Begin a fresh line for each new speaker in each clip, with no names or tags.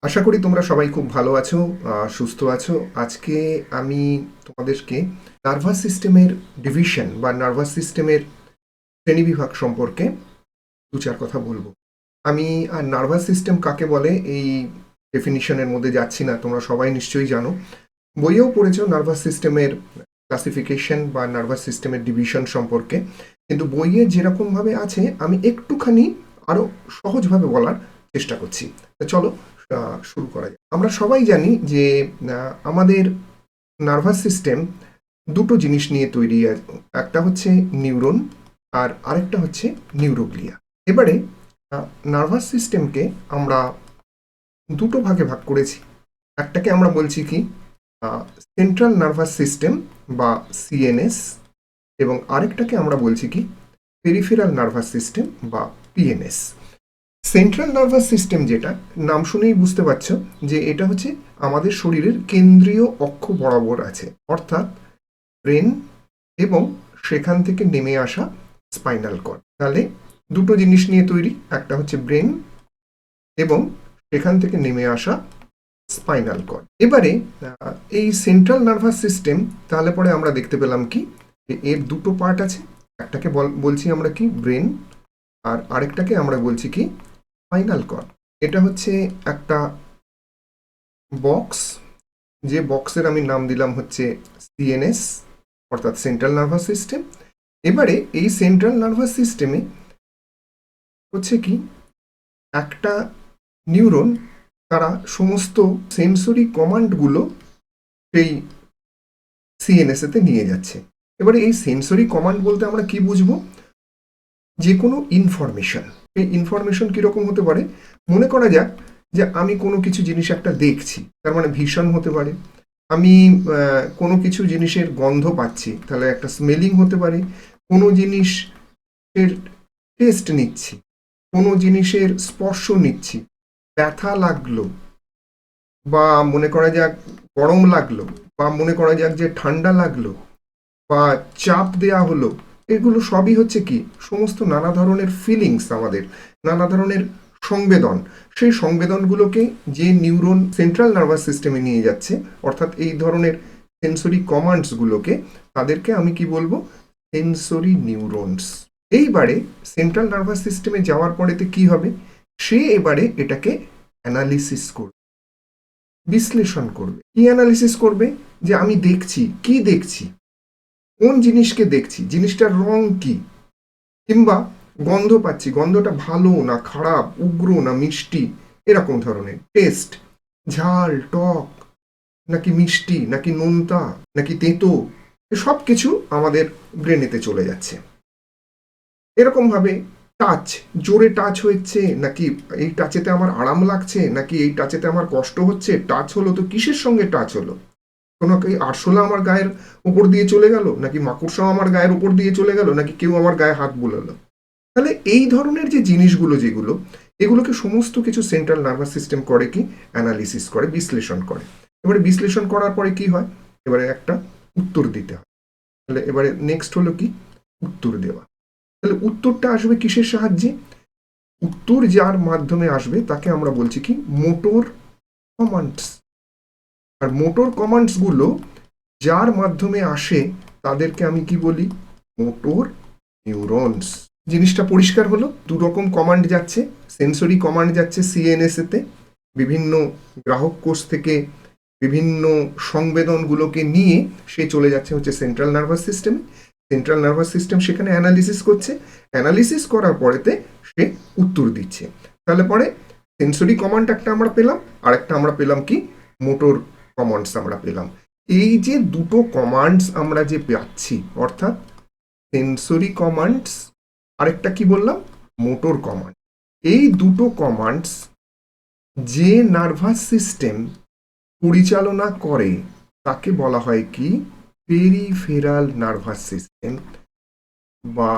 আশা করি তোমরা সবাই খুব ভালো আছো, সুস্থ আছো। আজকে আমি তোমাদেরকে নার্ভাস সিস্টেমের ডিভিশন বা নার্ভাস সিস্টেমের শ্রেণীবিভাগ সম্পর্কে দু চার কথা বলবো। আমি আর নার্ভাস সিস্টেম কাকে বলে এই ডেফিনিশনের মধ্যে যাচ্ছি না, তোমরা সবাই নিশ্চয়ই জানো, বইয়েও পড়েছো নার্ভাস সিস্টেমের ক্লাসিফিকেশন বা নার্ভাস সিস্টেমের ডিভিশন সম্পর্কে। কিন্তু বইয়ে যেরকমভাবে আছে আমি একটুখানি আরো সহজভাবে বলার চেষ্টা করছি। তো চলো শুরু করা যায়। আমরা সবাই জানি যে আমাদের নার্ভাস সিস্টেম দুটো জিনিস নিয়ে তৈরি। একটা হচ্ছে নিউরন আর আরেকটা হচ্ছে নিউরোগ্লিয়া। এবারে নার্ভাস সিস্টেমকে আমরা দুটো ভাগে ভাগ করেছি। একটাকে আমরা বলছি কি সেন্ট্রাল নার্ভাস সিস্টেম বা সিএনএস, এবং আরেকটাকে আমরা বলছি কি পেরিফেরাল নার্ভাস সিস্টেম বা পিএনএস। সেন্ট্রাল নার্ভাস সিস্টেম যেটা নাম শুনেই বুঝতে পারছো যে এটা হচ্ছে আমাদের শরীরের কেন্দ্রীয় অক্ষ বরাবর আছে, অর্থাৎ ব্রেন এবং সেখান থেকে নেমে আসা স্পাইনাল কর্ড। তাহলে দুটো জিনিস নিয়ে তৈরি, একটা হচ্ছে ব্রেন এবং সেখান থেকে নেমে আসা স্পাইনাল কর্ড। এবারে এই সেন্ট্রাল নার্ভাস সিস্টেম তাহলে পরে আমরা দেখতে পেলাম কি এর দুটো পার্ট আছে। একটাকে বলছি আমরা কি ব্রেন, আর আরেকটাকে আমরা বলছি কি স্পাইনাল কর্ড। এটা হচ্ছে একটা বক্স, যে বক্সের আমি নাম দিলাম হচ্ছে সিএনএস অর্থাৎ সেন্ট্রাল নার্ভাস সিস্টেম। এবারে এই সেন্ট্রাল নার্ভাস সিস্টেমে হচ্ছে কি একটা নিউরন, তারা সমস্ত সেন্সরি কমান্ডগুলো সেই সিএনএস এতে নিয়ে যাচ্ছে। এবারে এই সেন্সরি কমান্ড বলতে আমরা কি বুঝবো? যে কোনো ইনফরমেশন। এই ইনফরমেশন কিরকম হতে পারে? মনে করা যাক যে আমি কোনো কিছু জিনিস একটা দেখছি, তার মানে ভিশন হতে পারে। আমি কোনো কিছু জিনিসের গন্ধ পাচ্ছি, তাহলে একটা স্মেলিং হতে পারে। কোনো জিনিসের টেস্ট নিচ্ছি, কোনো জিনিসের স্পর্শ নিচ্ছি, ব্যথা লাগলো বা মনে করা যাক গরম লাগলো, বা মনে করা যাক যে ঠান্ডা লাগলো বা চাপ দেয়া হলো, এগুলো সবই হচ্ছে কি সমস্ত নানা ধরনের ফিলিংস, আমাদের নানা ধরনের সংবেদন। সেই সংবেদনগুলোকে যে নিউরন সেন্ট্রাল নার্ভাস সিস্টেমে নিয়ে যাচ্ছে, অর্থাৎ এই ধরনের সেন্সরি কমান্ডসগুলোকে, তাদেরকে আমি কি বলবো? Sensory neurons. এইবারে সেন্ট্রাল নার্ভাস সিস্টেমে যাওয়ার পরেতে কি হবে? সে এবারে এটাকে অ্যানালিসিস করবে, বিশ্লেষণ করবে। কি অ্যানালিসিস করবে? যে আমি দেখছি, কি দেখছি, কোন জিনিসকে দেখছি, জিনিসটার রং কি, কিংবা গন্ধ পাচ্ছি, গন্ধটা ভালো না খারাপ, উগ্র না মিষ্টি, এরকম ধরনের টেস্ট, ঝাল টক নাকি মিষ্টি নাকি নোনতা নাকি তেতো, সব কিছু আমাদের ব্রেনেতে চলে যাচ্ছে। এরকম ভাবে টাচ, জোরে টাচ হচ্ছে নাকি এই টাচেতে আমার আরাম লাগছে, নাকি এই টাচেতে আমার কষ্ট হচ্ছে, টাচ হলো তো কিসের সঙ্গে টাচ হলো, কোনো কি আরশোলা আমার গায়ের উপর দিয়ে চলে গেল, নাকি মাকড়সাও আমার গায়ের উপর দিয়ে চলে গেল, নাকি কেউ আমার গায়ে হাত বুলালো। তাহলে এই ধরনের যে জিনিসগুলো যেগুলো, এগুলোকে সমস্ত কিছু সেন্ট্রাল নার্ভাস সিস্টেম করে কি অ্যানালিসিস করে, বিশ্লেষণ করে। এবারে বিশ্লেষণ করার পরে কি হয়? এবারে একটা উত্তর দিতে হয়। তাহলে এবারে নেক্সট হলো কি উত্তর দেওয়া। তাহলে উত্তরটা আসবে কিসের সাহায্যে? উত্তর যার মাধ্যমে আসবে তাকে আমরা বলছি কি মোটর কমান্ডস। আর মোটর কমান্ডস গুলো যার মাধ্যমে আসে তাদেরকে আমি কি বলি? Motor neurons. জিনিসটা পরিষ্কার হলো? দু রকম কমান্ড যাচ্ছে। সেন্সরি কমান্ড যাচ্ছে সিএনএস এতে, বিভিন্ন গ্রাহক কোষ থেকে বিভিন্ন সংবেদনগুলোকে নিয়ে সে চলে যাচ্ছে হচ্ছে সেন্ট্রাল নার্ভাস সিস্টেমে। সেন্ট্রাল নার্ভাস সিস্টেম সেখানে অ্যানালিসিস করছে, অ্যানালিসিস করার পরেতে সে উত্তর দিচ্ছে। তাহলে পরে সেন্সরি কমান্ড একটা আমরা পেলাম, আর একটা আমরা পেলাম কি মোটর কমান্ডস আমরা পেলাম। এই যে দুটো কমান্ডস আমরা যে পাচ্ছি, অর্থাৎ সেন্সরি কমান্ডস, আরেকটা কি বললাম মোটর কমান্ড, এই দুটো কমান্ডস যে নার্ভাস সিস্টেম পরিচালনা করে তাকে বলা হয় কি পেরিফেরাল নার্ভাস সিস্টেম বা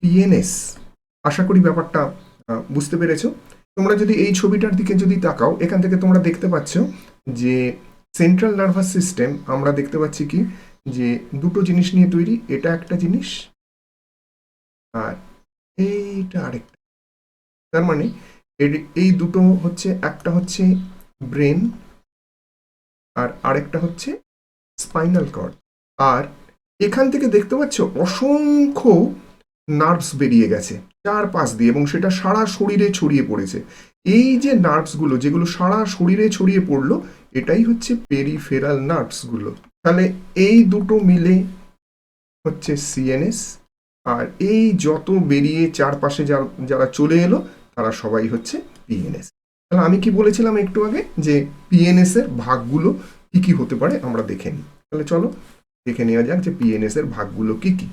পিএনএস। আশা করি ব্যাপারটা বুঝতে পেরেছো। তোমরা যদি এই ছবিটার দিকে যদি তাকাও, এখান থেকে তোমরা দেখতে পাচ্ছ যে সেন্ট্রাল নার্ভাস সিস্টেম আমরা দেখতে পাচ্ছি কি যে দুটো জিনিস নিয়ে তৈরি। এটা একটা জিনিস আর এইটা আরেকটা। তার মানে এই দুটো হচ্ছে, একটা হচ্ছে ব্রেন আর আরেকটা হচ্ছে স্পাইনাল কর্ড। আর এখান থেকে দেখতে পাচ্ছ অসংখ্য নার্ভস বেরিয়ে গেছে চারপাশ দিয়ে, এবং সেটা সারা শরীরে ছড়িয়ে পড়েছে। এই যে নার্ভসগুলো যেগুলো সারা শরীরে ছড়িয়ে পড়লো, এটাই হচ্ছে পেরিফেরাল নার্ভসগুলো। তাহলে এই দুটো মিলে হচ্ছে সিএনএস, আর এই যত বেরিয়ে চারপাশে যারা চলে এলো তারা সবাই হচ্ছে পিএনএস। তাহলে আমি কি বলেছিলাম একটু আগে, যে পিএনএস এর ভাগগুলো কি কি হতে পারে আমরা দেখে নিই। তাহলে চলো দেখে নেওয়া যাক যে পিএনএস এর ভাগগুলো কি কি।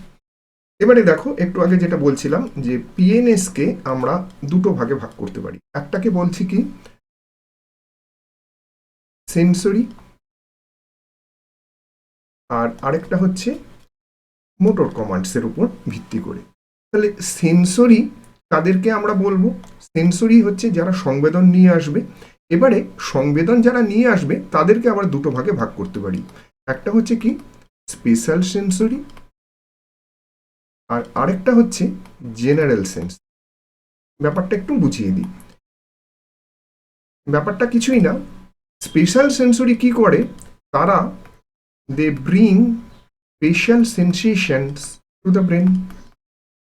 এবারে দেখো, একটু আগে যেটা বলছিলাম যে পিএনএস কে আমরা দুটো ভাগে ভাগ করতে পারি। একটাকে বলছি কি সেন্সরি, আর আরেকটা হচ্ছে মোটর কমান্ডসের উপর ভিত্তি করে। তাহলে সেন্সরি তাদেরকে আমরা বলবো, সেন্সরি হচ্ছে যারা সংবেদন নিয়ে আসবে। এবারে সংবেদন যারা নিয়ে আসবে তাদেরকে আবার দুটো ভাগে ভাগ করতে পারি। একটা হচ্ছে কি স্পেশাল সেন্সরি, আর আরেকটা হচ্ছে জেনারেল সেন্স। ব্যাপারটা একটু বুঝিয়ে দিই। ব্যাপারটা কিছুই না, স্পেশাল সেন্সরি কি করে, তারা they bring special sensations to the brain,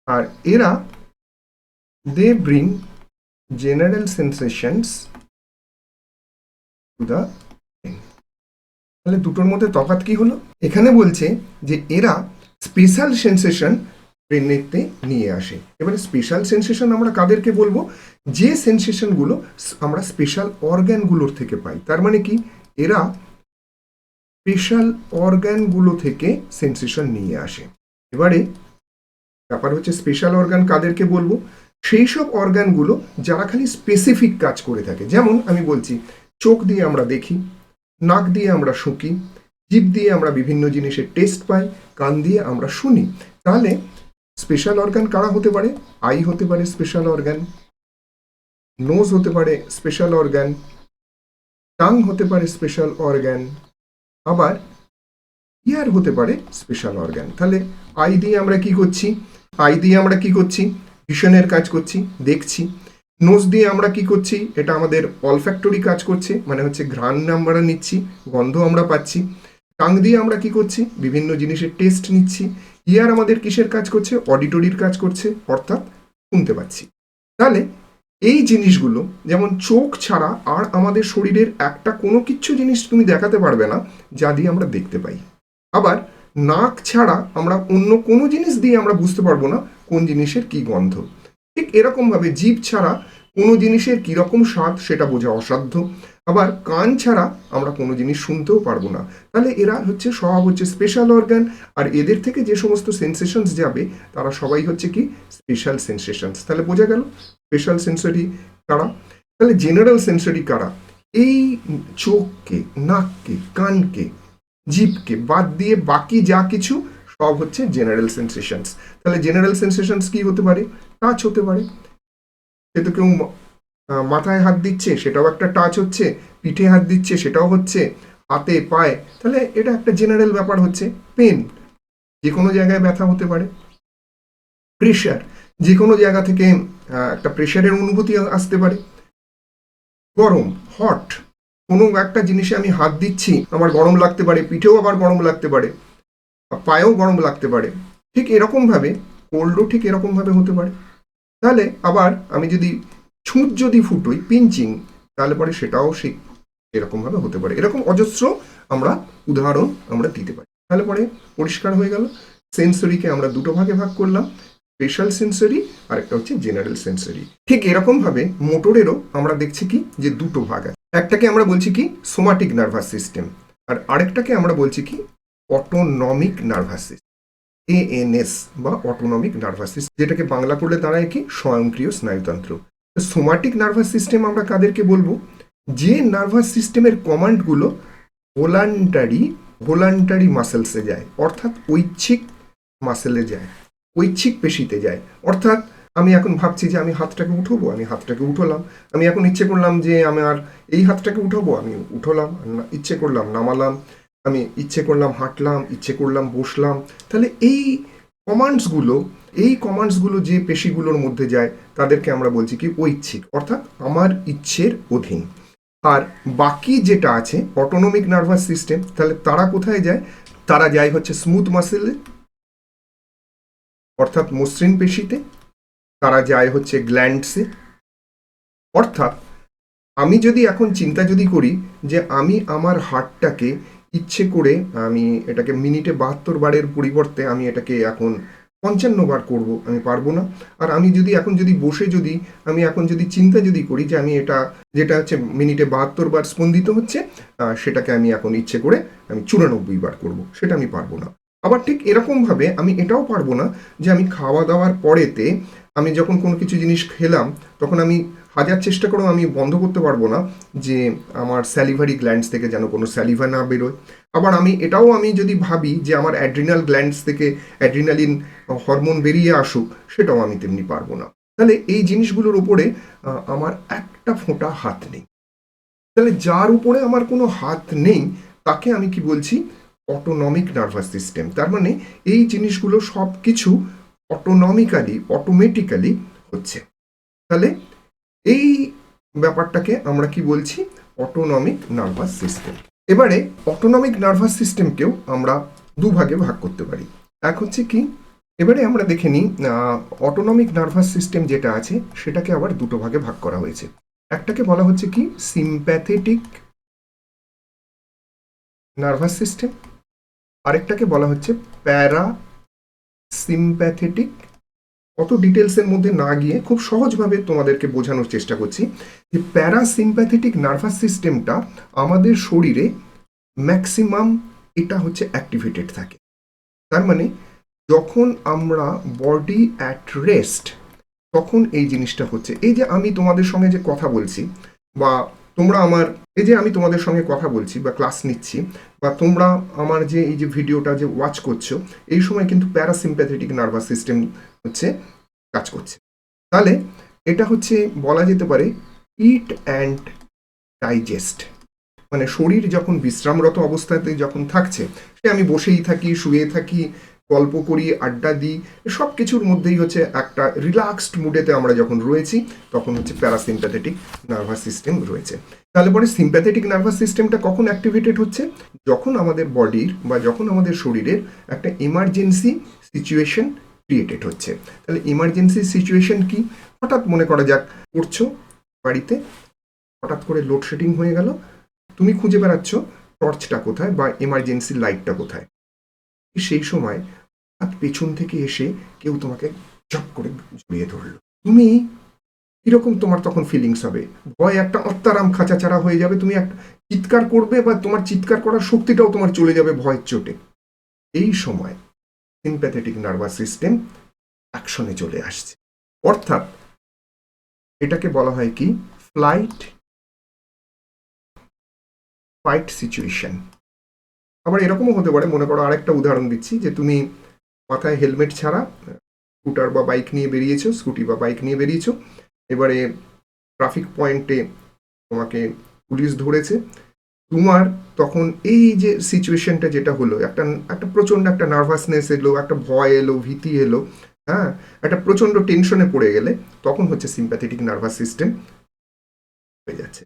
আর এরা they bring general sensations to the brain. তাহলে দুটোর মধ্যে তফাৎ কি হলো? এখানে বলছে যে এরা স্পেশাল সেন্সেশন ব্রেনেতে নিয়ে আসে। এবারে স্পেশাল সেন্সেশন আমরা কাদেরকে বলবো? যে সেন্সেশনগুলো আমরা স্পেশাল অর্গ্যানগুলোর থেকে পাই। তার মানে কি, এরা স্পেশাল অর্গ্যানগুলো থেকে সেন্সেশন নিয়ে আসে। এবারে ব্যাপার হচ্ছে স্পেশাল অর্গান কাদেরকে বলবো? সেই সব অর্গানগুলো যারা খালি স্পেসিফিক কাজ করে থাকে। যেমন আমি বলছি, চোখ দিয়ে আমরা দেখি, নাক দিয়ে আমরা শুঁকি, জিভ দিয়ে আমরা বিভিন্ন জিনিসের টেস্ট পাই, কান দিয়ে আমরা শুনি। তাহলে স্পেশাল অর্গান কারা হতে পারে? আই হতে পারে স্পেশাল অর্গান, নোজ হতে পারে স্পেশাল অর্গান, টাং হতে পারে স্পেশাল অর্গান, আবার ইয়ার হতে পারে স্পেশাল অর্গান। তাহলে আই দিয়ে আমরা কি করছি? আই দিয়ে আমরা কি করছি? ভিশনের কাজ করছি, দেখছি। নোজ দিয়ে আমরা কি করছি? এটা আমাদের অলফ্যাক্টরি কাজ করছে, মানে হচ্ছে ঘ্রাণ আমরা নিচ্ছি, গন্ধ আমরা পাচ্ছি। টাং দিয়ে আমরা কি করছি? বিভিন্ন জিনিসের টেস্ট নিচ্ছি। ইয়ার আমাদের কিসের কাজ করছে? অডিটরির কাজ করছে, অর্থাৎ শুনতে পাচ্ছি। তাহলে এই জিনিসগুলো, যেমন চোখ ছাড়া আর আমাদের শরীরের একটা কোনো কিছু জিনিস তুমি দেখাতে পারবে না যা দিয়ে আমরা দেখতে পাই। আবার নাক ছাড়া আমরা অন্য কোনো জিনিস দিয়ে আমরা বুঝতে পারবো না কোন জিনিসের কি গন্ধ। ঠিক এরকমভাবে জিভ ছাড়া কোনো জিনিসের কীরকম স্বাদ সেটা বোঝা অসাধ্য। আবার কান ছাড়া আমরা কোনো জিনিস শুনতেও পারবো না। তাহলে এরা হচ্ছে সব হচ্ছে স্পেশাল অর্গান, আর এদের থেকে যে সমস্ত সেন্সেশনস যাবে তারা সবাই হচ্ছে কি স্পেশাল সেন্সেশনস। তাহলে বোঝা গেল স্পেশাল সেন্সরি কারা। তাহলে জেনারেল সেন্সরি কারা? এই চোখকে, নাককে, কানকে, জিভকে বাদ দিয়ে বাকি যা কিছু সব হচ্ছে জেনারেল সেন্সেশনস। তাহলে জেনারেল সেন্সেশনস কি হতে পারে? টাচ হতে পারে, সে তো কেউ মাথায় হাত দিচ্ছে সেটাও একটা টাচ হচ্ছে, পিঠে হাত দিচ্ছে সেটাও হচ্ছে, হাতে পায়ে, তাহলে এটা একটা জেনারেল ব্যাপার হচ্ছে। পেন, যে কোনো জায়গায় ব্যথা হতে পারে। প্রেশার, যে কোনো জায়গা থেকে একটা প্রেশারের অনুভূতি আসতে পারে। গরম, হট, কোনো একটা জিনিসে আমি হাত দিচ্ছি, আমার গরম লাগতে পারে, পিঠেও আবার গরম লাগতে পারে, পায়েও গরম লাগতে পারে। ঠিক এরকমভাবে কোল্ডও ঠিক এরকমভাবে হতে পারে। তাহলে আবার আমি যদি ছুঁচ যদি ফুটোই, পিঞ্চিং, তাহলে পরে সেটাও সেই এরকমভাবে হতে পারে। এরকম অজস্র আমরা উদাহরণ আমরা দিতে পারি। তাহলে পরে পরিষ্কার হয়ে গেল, সেন্সরিকে আমরা দুটো ভাগে ভাগ করলাম, স্পেশাল সেন্সরি আর একটা হচ্ছে জেনারেল সেন্সরি। ঠিক এরকমভাবে মোটরেরও আমরা দেখছি কি যে দুটো ভাগ আছে। একটাকে আমরা বলছি কি সোমাটিক নার্ভাস সিস্টেম, আর আরেকটাকে আমরা বলছি কি অটোনমিক নার্ভাস সিস্টেম, এএনএস বা অটোনমিক নার্ভাস সিস্টেম, যেটাকে বাংলা করলে দাঁড়ায় কি স্বয়ংক্রিয় স্নায়ুতন্ত্র। সোমাটিক নার্ভাস সিস্টেম আমরা কাদেরকে বলবো? যে নার্ভাস সিস্টেমের কমান্ডগুলো ভোলান্টারি মাসেলসে যায়, অর্থাৎ ঐচ্ছিক মাসেলে যায়, ঐচ্ছিক পেশিতে যায়। অর্থাৎ আমি এখন ভাবছি যে আমি হাতটাকে উঠবো, আমি হাতটাকে উঠলাম। আমি এখন ইচ্ছে করলাম যে আমার এই হাতটাকে উঠাবো, আমি উঠলাম, ইচ্ছে করলাম নামালাম। আমি ইচ্ছে করলাম হাঁটলাম, ইচ্ছে করলাম বসলাম। তাহলে এই কমান্ডসগুলো, এই কমান্ডসগুলো যে পেশিগুলোর মধ্যে যায় তাদেরকে আমরা বলছি কি ঐচ্ছিক, অর্থাৎ আমার ইচ্ছের অধীন। আর বাকি যেটা আছে অটোনমিক নার্ভাস সিস্টেম, তাহলে তারা কোথায় যায়? তারা যায় হচ্ছে স্মুথ মাসেলে, অর্থাৎ মসৃণ পেশিতে, তারা যায় হচ্ছে গ্ল্যান্ডসে। অর্থাৎ আমি যদি এখন চিন্তা যদি করি যে আমি আমার হার্টটাকে ইচ্ছে করে আমি এটাকে মিনিটে 72 বারের পরিবর্তে আমি এটাকে এখন 55 বার করব, আমি পারবো না। আর আমি যদি এখন যদি বসে যদি আমি এখন যদি চিন্তা যদি করি যে আমি এটা যেটা হচ্ছে মিনিটে 72 বার স্পন্দিত হচ্ছে, সেটাকে আমি এখন ইচ্ছে করে আমি 94 বার করব, সেটা আমি পারবো না। আবার ঠিক এরকমভাবে আমি এটাও পারবো না যে আমি খাওয়া দাওয়ার পরেতে আমি যখন কোনো কিছু জিনিস খেলাম তখন আমি হাজার চেষ্টা করেও আমি বন্ধ করতে পারবো না যে আমার স্যালিভারি গ্ল্যান্ডস থেকে যেন কোনো স্যালিভা না বেরোয়। আবার আমি এটাও আমি যদি ভাবি যে আমার অ্যাড্রিনাল গ্ল্যান্ডস থেকে অ্যাড্রিনালিন হরমোন বেরিয়ে আসুক, সেটাও আমি তেমনি পারবো না। তাহলে এই জিনিসগুলোর উপরে আমার একটা ফোঁটা হাত নেই। তাহলে যার উপরে আমার কোনো হাত নেই তাকে আমি কি বলছি? Autonomic nervous system. তার মানে এই জিনিসগুলো সব কিছু অটোনমিক্যালি, অটোমেটিক্যালি হচ্ছে। তাহলে এই ব্যাপারটাকে আমরা কি বলছি? Autonomic nervous system. এবারে অটোনমিক নার্ভাস সিস্টেমকেও আমরা দুভাগে ভাগ করতে পারি। এক হচ্ছে কি, এবারে আমরা দেখে নিই অটোনমিক নার্ভাস সিস্টেম যেটা আছে সেটাকে আবার দুটো ভাগে ভাগ করা হয়েছে। একটাকে বলা হচ্ছে কি সিম্প্যাথেটিক নার্ভাস সিস্টেম, আরেকটাকে বলা হচ্ছে প্যারা সিম্প্যাথেটিক। অত ডিটেলসের মধ্যে না গিয়ে খুব সহজভাবে তোমাদেরকে বোঝানোর চেষ্টা করছি যে প্যারাসিম্প্যাথেটিক নার্ভাস সিস্টেমটা আমাদের শরীরে ম্যাক্সিমাম এটা হচ্ছে অ্যাক্টিভেটেড থাকে। তার মানে যখন আমরা বডি অ্যাট রেস্ট তখন এই জিনিসটা হচ্ছে। এই যে আমি তোমাদের সঙ্গে যে কথা বলছি বা তোমরা আমার এই যে আমি তোমাদের সঙ্গে কথা বলছি বা ক্লাস নিচ্ছি বা তোমরা আমার যে এই যে ভিডিওটা যে ওয়াচ করছো, এই সময় কিন্তু প্যারাসিম্প্যাথেটিক নার্ভাস সিস্টেম হচ্ছে কাজ করছে। তাহলে এটা হচ্ছে বলা যেতে পারে ইট অ্যান্ড ডাইজেস্ট। মানে শরীর যখন বিশ্রামরত অবস্থাতে যখন থাকছে, সে আমি বসেই থাকি, শুয়ে থাকি, গল্প করি, আড্ডা দিই, সব কিছুর মধ্যেই হচ্ছে একটা রিল্যাক্সড মুডেতে আমরা যখন রয়েছি তখন হচ্ছে প্যারাসিম্প্যাথেটিক নার্ভাস সিস্টেম রয়েছে। তাহলে পরে সিম্প্যাথেটিক নার্ভাস সিস্টেমটা কখন অ্যাক্টিভেটেড হচ্ছে? যখন আমাদের বডির বা যখন আমাদের শরীরের একটা ইমার্জেন্সি সিচুয়েশন ক্রিয়েটেড হচ্ছে। তাহলে ইমার্জেন্সি সিচুয়েশন কি? হঠাৎ মনে করা যাক পড়ছো বাড়িতে, হঠাৎ করে লোডশেডিং হয়ে গেল, তুমি খুঁজে বেড়াচ্ছ টর্চটা কোথায় বা এমার্জেন্সি লাইটটা কোথায়। সেই সময় পেছন থেকে এসে কেউ তোমাকে ঝপ করে জড়িয়ে ধরলো, তুমি কিরকম তোমার তখন ফিলিংস হবে? ভয় একটা অত্যারাম খাঁচাচাড়া হয়ে যাবে, তুমি একটা চিৎকার করবে বা তোমার চিৎকার করার শক্তিটাও তোমার চলে যাবে ভয়ের চোটে। এই সময় সিম্প্যাথেটিক নার্ভাস সিস্টেম অ্যাকশনে চলে আসছে। অর্থাৎ এটাকে বলা হয় কি ফাইট সিচুয়েশন। আবার এরকমও হতে পারে, মনে করো আরেকটা উদাহরণ দিচ্ছি, যে তুমি মাথায় হেলমেট ছাড়া স্কুটার বা বাইক নিয়ে বেরিয়েছো, স্কুটি বা বাইক নিয়ে বেরিয়েছো, এবারে ট্রাফিক পয়েন্টে তোমাকে পুলিশ ধরেছে। তোমার তখন এই যে সিচুয়েশনটা যেটা হলো, একটা একটা প্রচণ্ড একটা নার্ভাসনেস এলো, একটা ভয় এলো, ভীতি এলো, হ্যাঁ, একটা প্রচণ্ড টেনশনে পড়ে গেলে তখন হচ্ছে সিম্প্যাথেটিক নার্ভাস সিস্টেম হয়ে যাচ্ছে।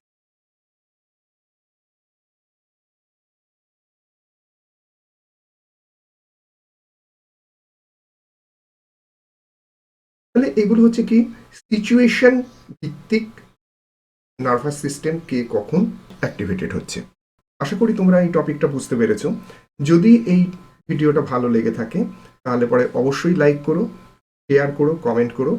তাহলে এগুলো হচ্ছে কি সিচুয়েশন ভিত্তিক নার্ভাস সিস্টেম কে কখন অ্যাক্টিভেটেড হচ্ছে। আশা করি তোমরা এই টপিকটা বুঝতে পেরেছো। যদি এই ভিডিওটা ভালো লেগে থাকে তাহলে পরে অবশ্যই লাইক করো, শেয়ার করো, কমেন্ট করো।